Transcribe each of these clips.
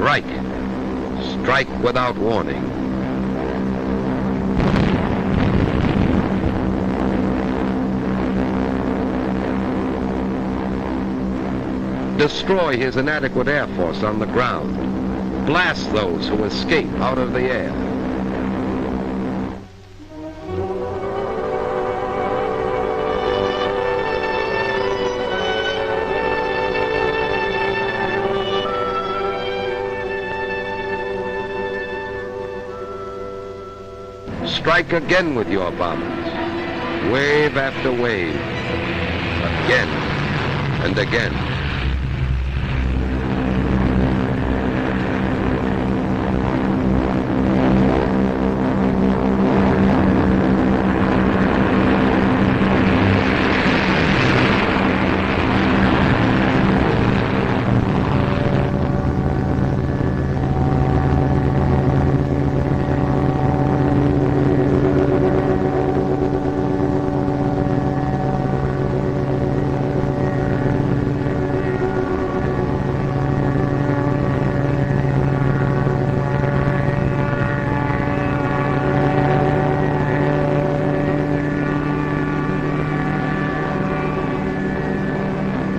Strike. Strike without warning. Destroy his inadequate air force on the ground. Blast those who escape out of the air. Strike again with your bombers. Wave after wave. Again and again.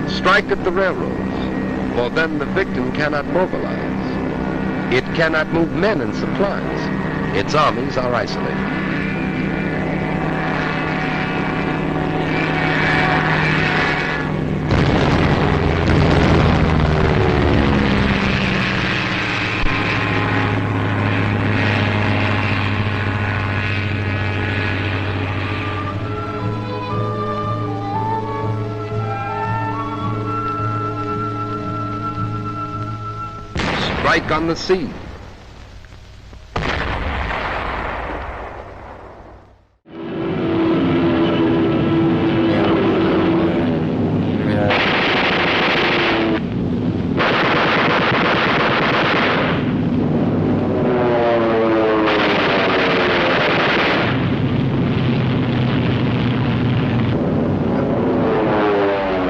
Strike at the railroads, for then the victim cannot mobilize. It cannot move men and supplies. Its armies are isolated. Strike on the sea.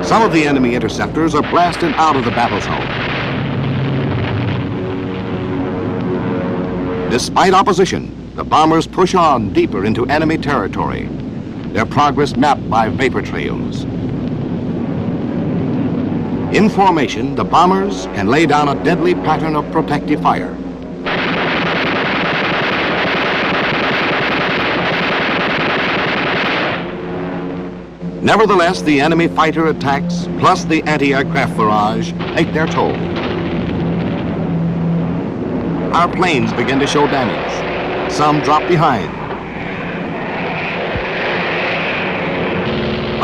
Some of the enemy interceptors are blasted out of the battle zone. Despite opposition, the bombers push on deeper into enemy territory, their progress mapped by vapor trails. In formation, the bombers can lay down a deadly pattern of protective fire. Nevertheless, the enemy fighter attacks, plus the anti-aircraft barrage, take their toll. Our planes begin to show damage. Some drop behind.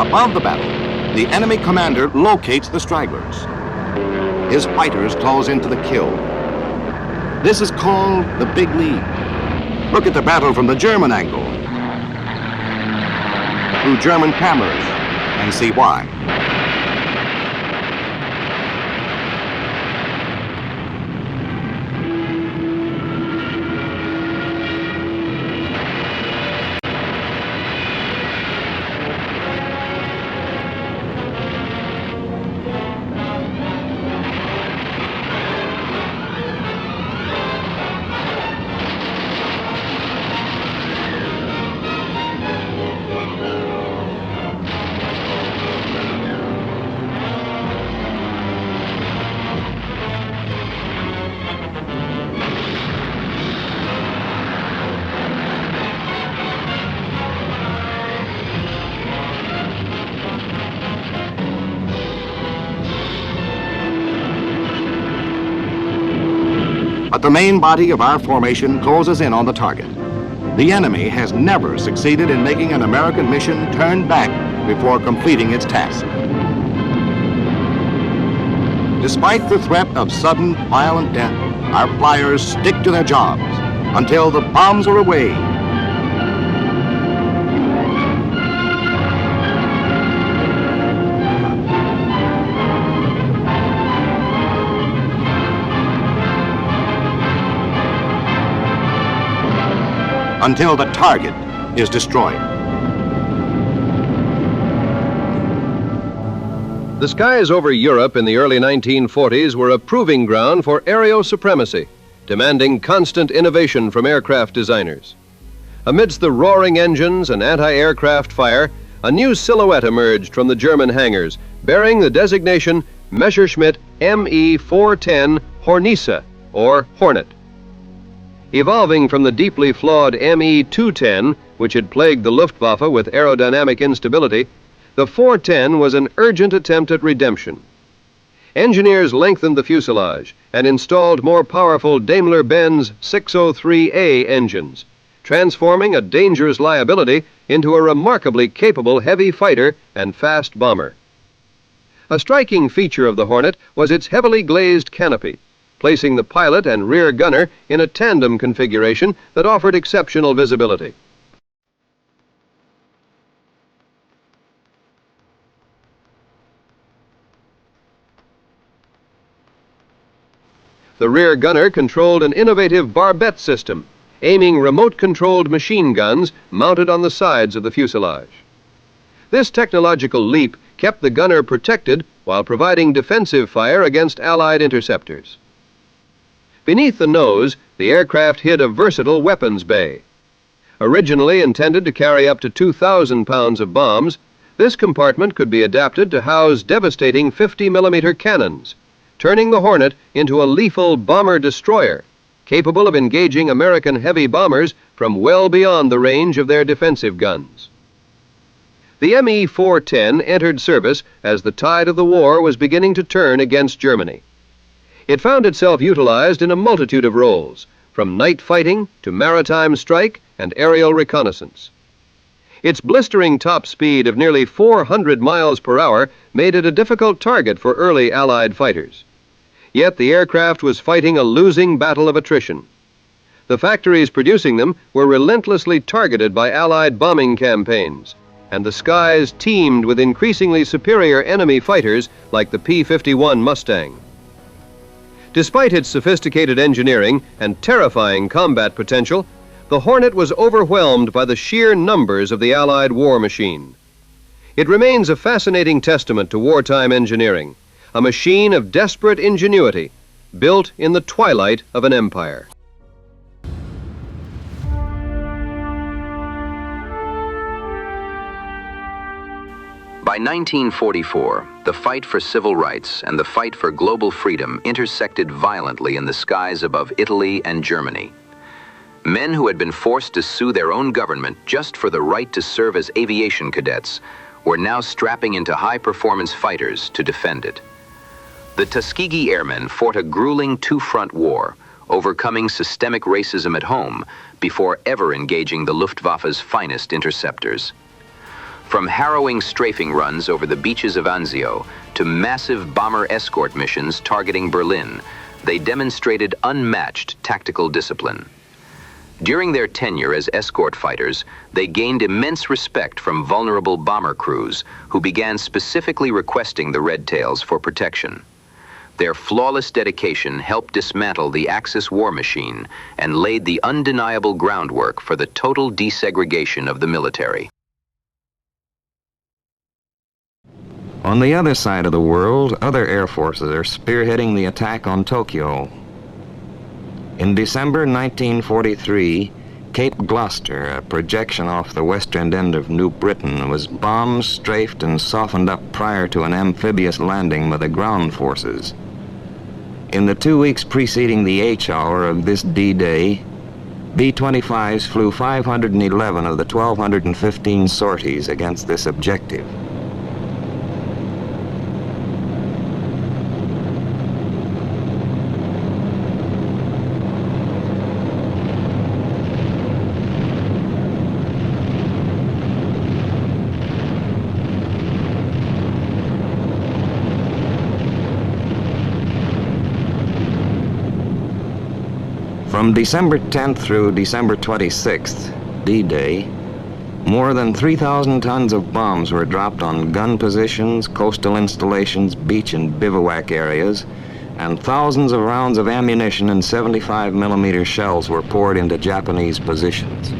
Above the battle, the enemy commander locates the stragglers. His fighters close into the kill. This is called the big lead. Look at the battle from the German angle, through German cameras, and see why. But the main body of our formation closes in on the target. The enemy has never succeeded in making an American mission turn back before completing its task. Despite the threat of sudden, violent death, our flyers stick to their jobs until the bombs are away. Until the target is destroyed. The skies over Europe in the early 1940s were a proving ground for aerial supremacy, demanding constant innovation from aircraft designers. Amidst the roaring engines and anti-aircraft fire, a new silhouette emerged from the German hangars, bearing the designation Messerschmitt Me 410 Hornisse, or Hornet. Evolving from the deeply flawed Me 210, which had plagued the Luftwaffe with aerodynamic instability, the 410 was an urgent attempt at redemption. Engineers lengthened the fuselage and installed more powerful Daimler-Benz 603A engines, transforming a dangerous liability into a remarkably capable heavy fighter and fast bomber. A striking feature of the Hornet was its heavily glazed canopy, placing the pilot and rear gunner in a tandem configuration that offered exceptional visibility. The rear gunner controlled an innovative barbette system, aiming remote-controlled machine guns mounted on the sides of the fuselage. This technological leap kept the gunner protected while providing defensive fire against Allied interceptors. Beneath the nose, the aircraft hid a versatile weapons bay. Originally intended to carry up to 2,000 pounds of bombs, this compartment could be adapted to house devastating 50-millimeter cannons, turning the Hornet into a lethal bomber-destroyer, capable of engaging American heavy bombers from well beyond the range of their defensive guns. The Me 410 entered service as the tide of the war was beginning to turn against Germany. It found itself utilized in a multitude of roles, from night fighting to maritime strike and aerial reconnaissance. Its blistering top speed of nearly 400 miles per hour made it a difficult target for early Allied fighters. Yet the aircraft was fighting a losing battle of attrition. The factories producing them were relentlessly targeted by Allied bombing campaigns, and the skies teemed with increasingly superior enemy fighters like the P-51 Mustang. Despite its sophisticated engineering and terrifying combat potential, the Hornet was overwhelmed by the sheer numbers of the Allied war machine. It remains a fascinating testament to wartime engineering, a machine of desperate ingenuity, built in the twilight of an empire. By 1944, the fight for civil rights and the fight for global freedom intersected violently in the skies above Italy and Germany. Men who had been forced to sue their own government just for the right to serve as aviation cadets were now strapping into high-performance fighters to defend it. The Tuskegee Airmen fought a grueling two-front war, overcoming systemic racism at home before ever engaging the Luftwaffe's finest interceptors. From harrowing strafing runs over the beaches of Anzio to massive bomber escort missions targeting Berlin, they demonstrated unmatched tactical discipline. During their tenure as escort fighters, they gained immense respect from vulnerable bomber crews who began specifically requesting the Red Tails for protection. Their flawless dedication helped dismantle the Axis war machine and laid the undeniable groundwork for the total desegregation of the military. On the other side of the world, other air forces are spearheading the attack on Tokyo. In December 1943, Cape Gloucester, a projection off the western end of New Britain, was bombed, strafed, and softened up prior to an amphibious landing by the ground forces. In the 2 weeks preceding the H-hour of this D-Day, B-25s flew 511 of the 1,215 sorties against this objective. From December 10th through December 26th, D-Day, more than 3,000 tons of bombs were dropped on gun positions, coastal installations, beach and bivouac areas, and thousands of rounds of ammunition and 75-millimeter shells were poured into Japanese positions.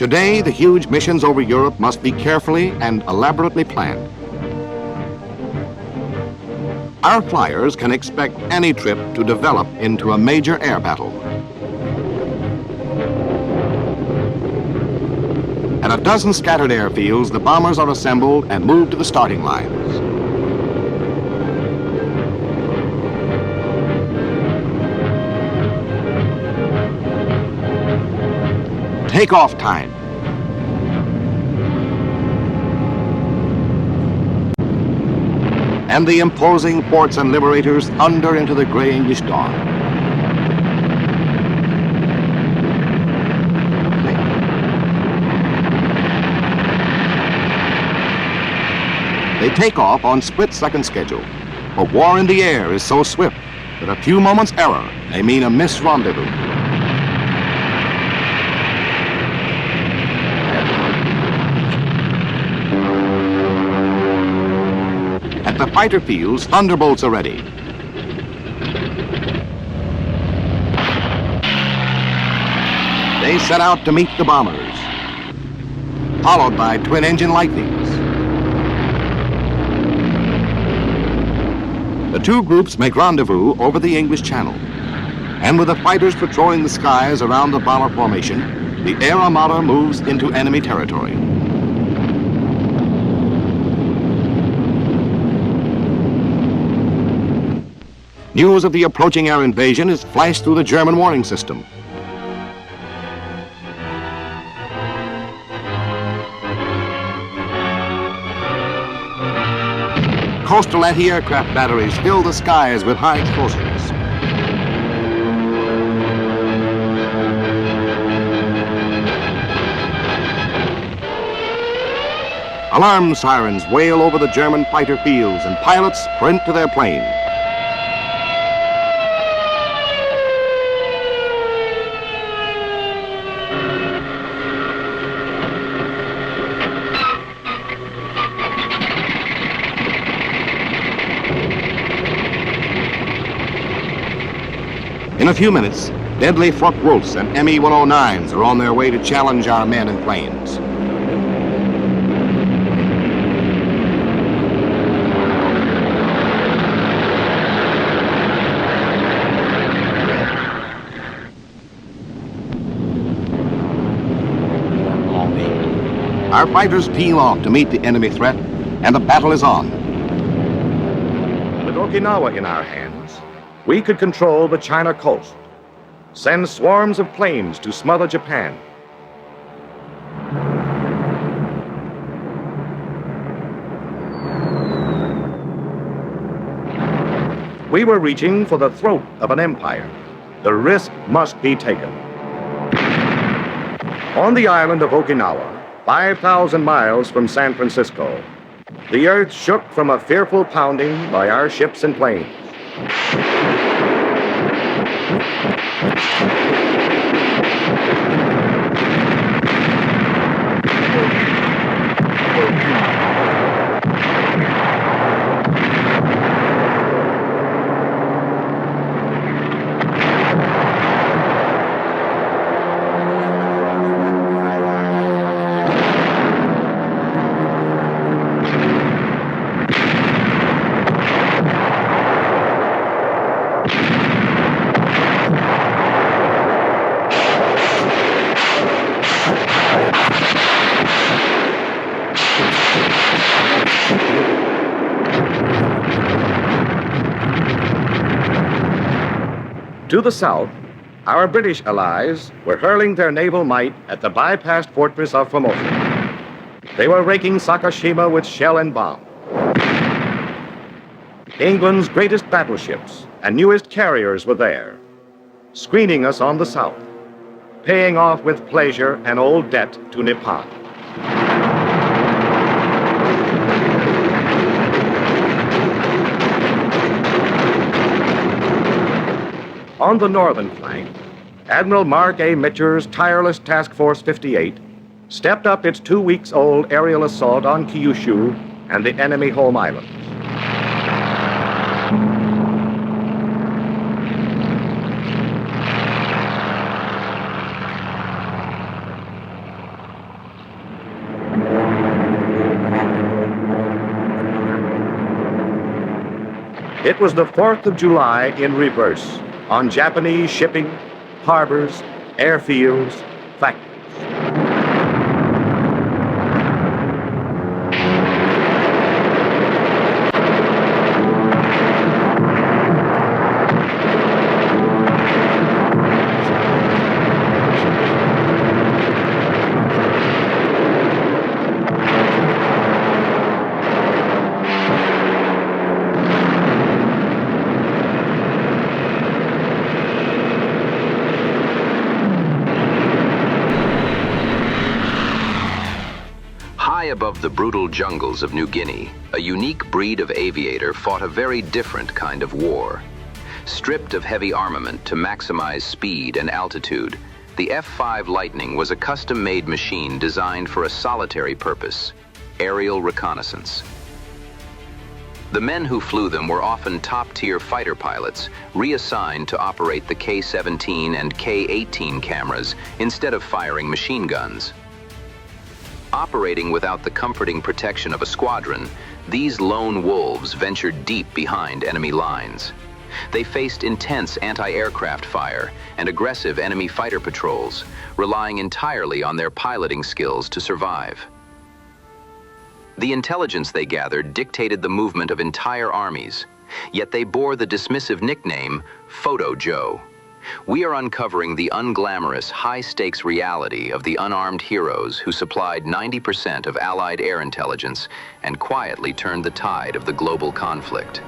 Today, the huge missions over Europe must be carefully and elaborately planned. Our flyers can expect any trip to develop into a major air battle. At a dozen scattered airfields, the bombers are assembled and moved to the starting lines. Takeoff time. And the imposing forts and liberators thunder into the gray English dawn. They take off on split-second schedule, but war in the air is so swift that a few moments' error may mean a missed rendezvous. At the fighter fields, thunderbolts are ready. They set out to meet the bombers, followed by twin-engine lightnings. The two groups make rendezvous over the English Channel, and with the fighters patrolling the skies around the bomber formation, the Air Armada moves into enemy territory. News of the approaching air invasion is flashed through the German warning system. Coastal anti-aircraft batteries fill the skies with high explosives. Alarm sirens wail over the German fighter fields and pilots sprint to their planes. In a few minutes, deadly Focke-Wulfs and Me-109s are on their way to challenge our men and planes. Our fighters peel off to meet the enemy threat, and the battle is on. With Okinawa in our hands, we could control the China coast, send swarms of planes to smother Japan. We were reaching for the throat of an empire. The risk must be taken. On the island of Okinawa, 5,000 miles from San Francisco, the earth shook from a fearful pounding by our ships and planes. To the south, our British allies were hurling their naval might at the bypassed fortress of Formosa. They were raking Sakashima with shell and bomb. England's greatest battleships and newest carriers were there, screening us on the south, paying off with pleasure an old debt to Nippon. On the northern flank, Admiral Mark A. Mitcher's tireless Task Force 58 stepped up its 2-week-old aerial assault on Kyushu and the enemy home islands. It was the 4th of July in reverse, on Japanese shipping, harbors, airfields, factories. Above the brutal jungles of New Guinea, a unique breed of aviator fought a very different kind of war. Stripped of heavy armament to maximize speed and altitude, the F-5 Lightning was a custom-made machine designed for a solitary purpose: aerial reconnaissance. The men who flew them were often top-tier fighter pilots, reassigned to operate the K-17 and K-18 cameras instead of firing machine guns. Operating without the comforting protection of a squadron, these lone wolves ventured deep behind enemy lines. They faced intense anti-aircraft fire and aggressive enemy fighter patrols, relying entirely on their piloting skills to survive. The intelligence they gathered dictated the movement of entire armies, yet they bore the dismissive nickname Photo Joe. We are uncovering the unglamorous, high-stakes reality of the unarmed heroes who supplied 90% of Allied air intelligence and quietly turned the tide of the global conflict.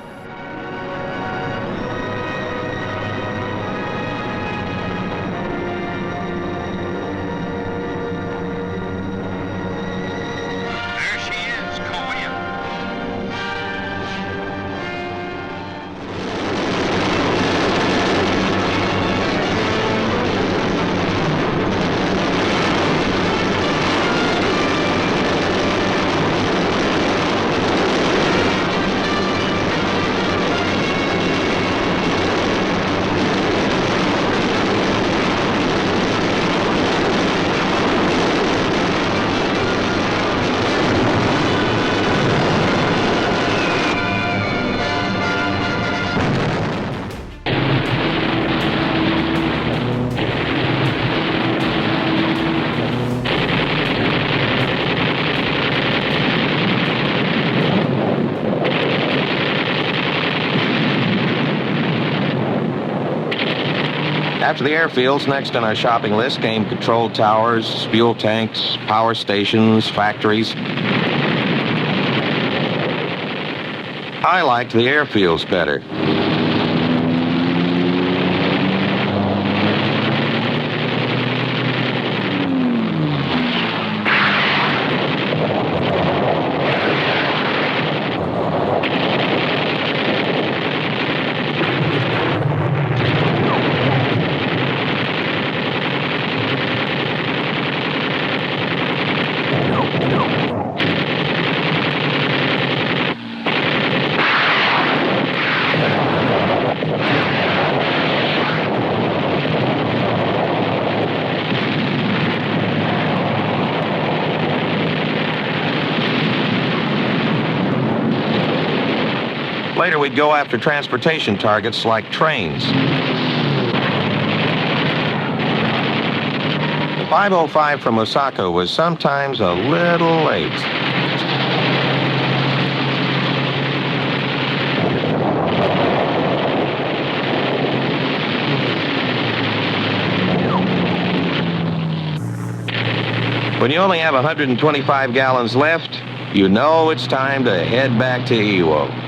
After the airfields, next on our shopping list came control towers, fuel tanks, power stations, factories. I liked the airfields better. Later, we'd go after transportation targets like trains. The 505 from Osaka was sometimes a little late. When you only have 125 gallons left, you know it's time to head back to Iwo.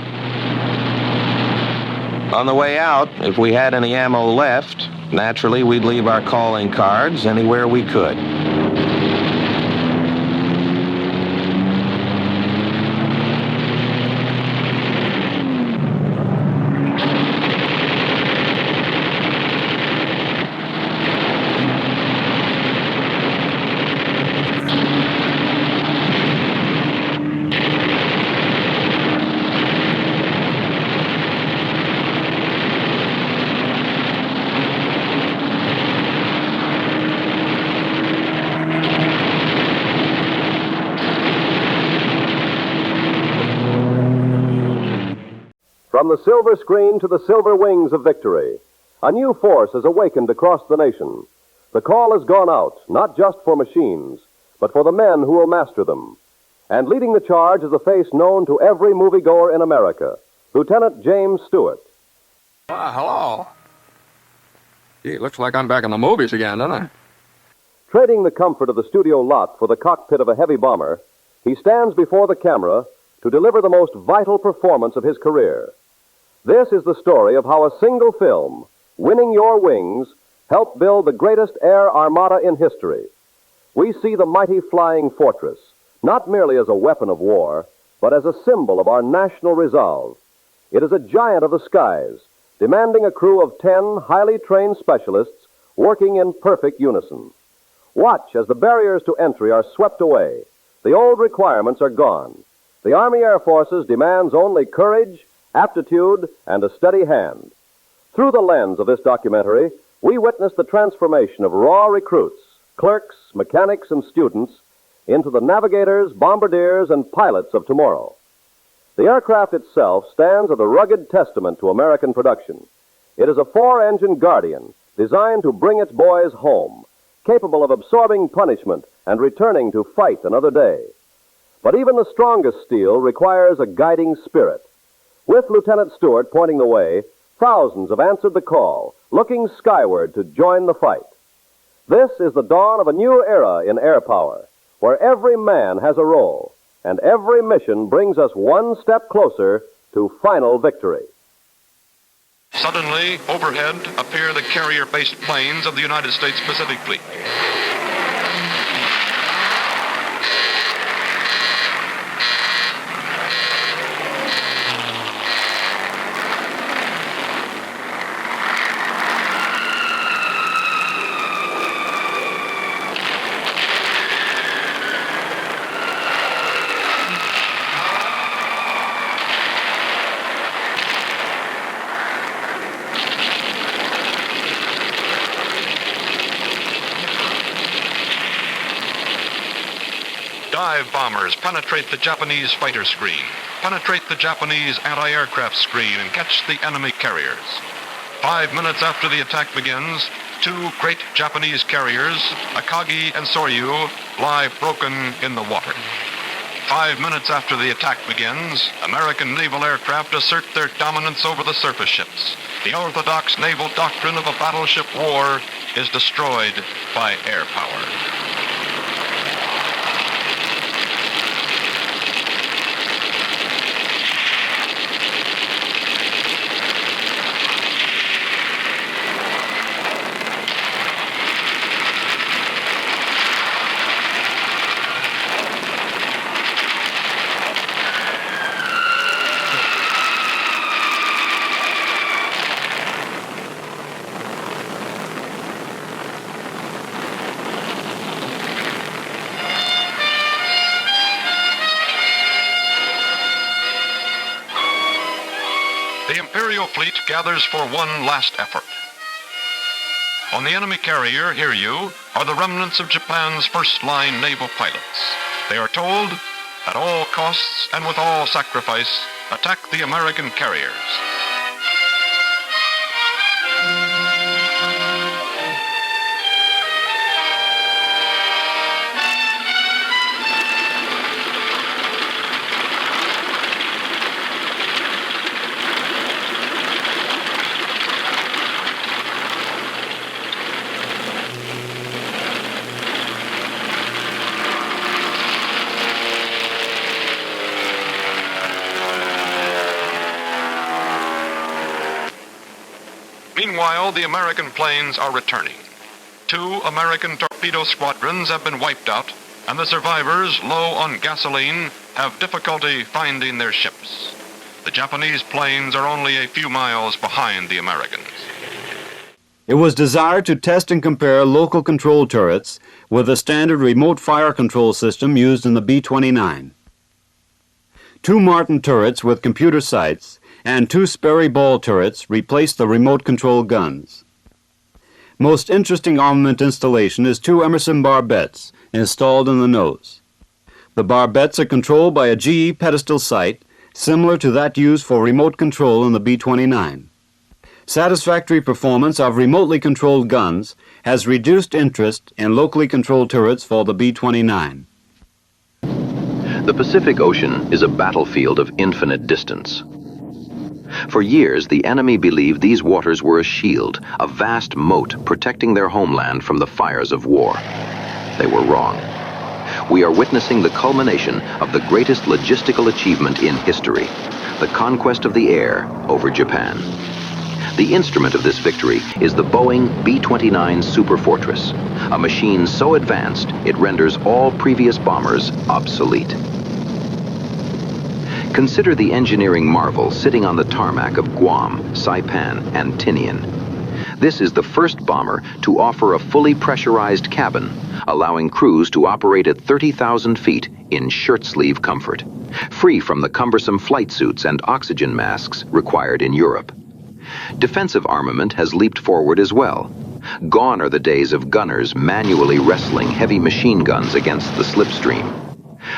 On the way out, if we had any ammo left, naturally we'd leave our calling cards anywhere we could. From the silver screen to the silver wings of victory, a new force has awakened across the nation. The call has gone out, not just for machines, but for the men who will master them. And leading the charge is a face known to every moviegoer in America, Lieutenant James Stewart. Hello. Gee, it looks like I'm back in the movies again, doesn't it? Trading the comfort of the studio lot for the cockpit of a heavy bomber, he stands before the camera to deliver the most vital performance of his career. This is the story of how a single film, Winning Your Wings, helped build the greatest air armada in history. We see the mighty flying fortress, not merely as a weapon of war, but as a symbol of our national resolve. It is a giant of the skies, demanding a crew of 10 highly trained specialists working in perfect unison. Watch as the barriers to entry are swept away. The old requirements are gone. The Army Air Forces demands only courage, aptitude, and a steady hand. Through the lens of this documentary, we witness the transformation of raw recruits, clerks, mechanics, and students into the navigators, bombardiers, and pilots of tomorrow. The aircraft itself stands as a rugged testament to American production. It is a 4-engine Guardian designed to bring its boys home, capable of absorbing punishment and returning to fight another day. But even the strongest steel requires a guiding spirit. With Lieutenant Stewart pointing the way, thousands have answered the call, looking skyward to join the fight. This is the dawn of a new era in air power, where every man has a role, and every mission brings us one step closer to final victory. Suddenly, overhead appear the carrier-based planes of the United States Pacific Fleet. Dive bombers penetrate the Japanese fighter screen, penetrate the Japanese anti-aircraft screen, and catch the enemy carriers. 5 minutes after the attack begins, 2 great Japanese carriers, Akagi and Soryu, lie broken in the water. 5 minutes after the attack begins, American naval aircraft assert their dominance over the surface ships. The orthodox naval doctrine of a battleship war is destroyed by air power. The Imperial fleet gathers for one last effort. On the enemy carrier, hear you, are the remnants of Japan's first-line naval pilots. They are told, at all costs and with all sacrifice, attack the American carriers. Meanwhile, the American planes are returning. 2 American torpedo squadrons have been wiped out, and the survivors, low on gasoline, have difficulty finding their ships. The Japanese planes are only a few miles behind the Americans. It was desired to test and compare local control turrets with the standard remote fire control system used in the B-29. 2 Martin turrets with computer sights and 2 Sperry Ball turrets replaced the remote control guns. Most interesting armament installation is 2 Emerson barbettes installed in the nose. The barbettes are controlled by a GE pedestal sight similar to that used for remote control in the B-29. Satisfactory performance of remotely controlled guns has reduced interest in locally controlled turrets for the B-29. The Pacific Ocean is a battlefield of infinite distance. For years, the enemy believed these waters were a shield, a vast moat protecting their homeland from the fires of war. They were wrong. We are witnessing the culmination of the greatest logistical achievement in history, the conquest of the air over Japan. The instrument of this victory is the Boeing B-29 Superfortress, a machine so advanced it renders all previous bombers obsolete. Consider the engineering marvel sitting on the tarmac of Guam, Saipan, and Tinian. This is the first bomber to offer a fully pressurized cabin, allowing crews to operate at 30,000 feet in shirt-sleeve comfort, free from the cumbersome flight suits and oxygen masks required in Europe. Defensive armament has leaped forward as well. Gone are the days of gunners manually wrestling heavy machine guns against the slipstream.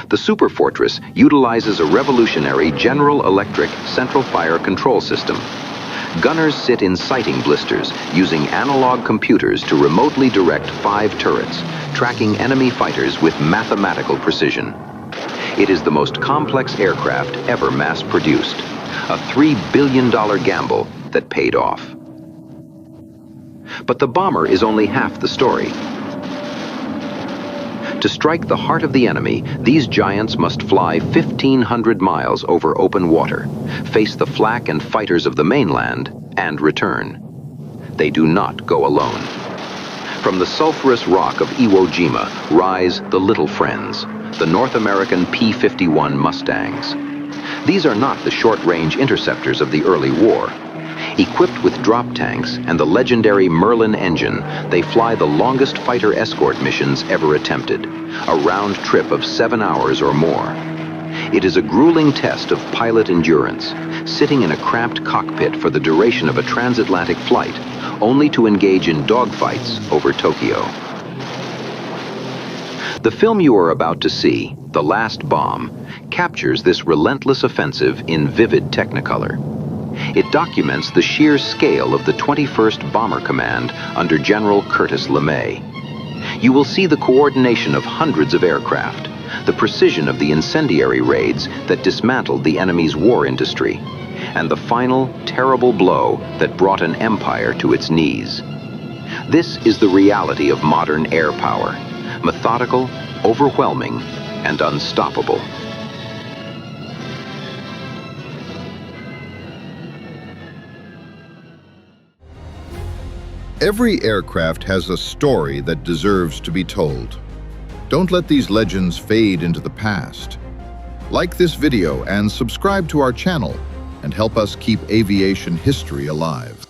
The Superfortress utilizes a revolutionary General Electric central fire control system. Gunners sit in sighting blisters using analog computers to remotely direct 5 turrets, tracking enemy fighters with mathematical precision. It is the most complex aircraft ever mass-produced, a $3 billion gamble that paid off. But the bomber is only half the story. To strike the heart of the enemy, these giants must fly 1,500 miles over open water, face the flak and fighters of the mainland, and return. They do not go alone. From the sulfurous rock of Iwo Jima rise the Little Friends, the North American P-51 Mustangs. These are not the short-range interceptors of the early war. Equipped with drop tanks and the legendary Merlin engine, they fly the longest fighter escort missions ever attempted, a round trip of 7 hours or more. It is a grueling test of pilot endurance, sitting in a cramped cockpit for the duration of a transatlantic flight, only to engage in dogfights over Tokyo. The film you are about to see, The Last Bomb, captures this relentless offensive in vivid technicolor. It documents the sheer scale of the 21st Bomber Command under General Curtis LeMay. You will see the coordination of hundreds of aircraft, the precision of the incendiary raids that dismantled the enemy's war industry, and the final, terrible blow that brought an empire to its knees. This is the reality of modern air power, methodical, overwhelming, and unstoppable. Every aircraft has a story that deserves to be told. Don't let these legends fade into the past. Like this video and subscribe to our channel and help us keep aviation history alive.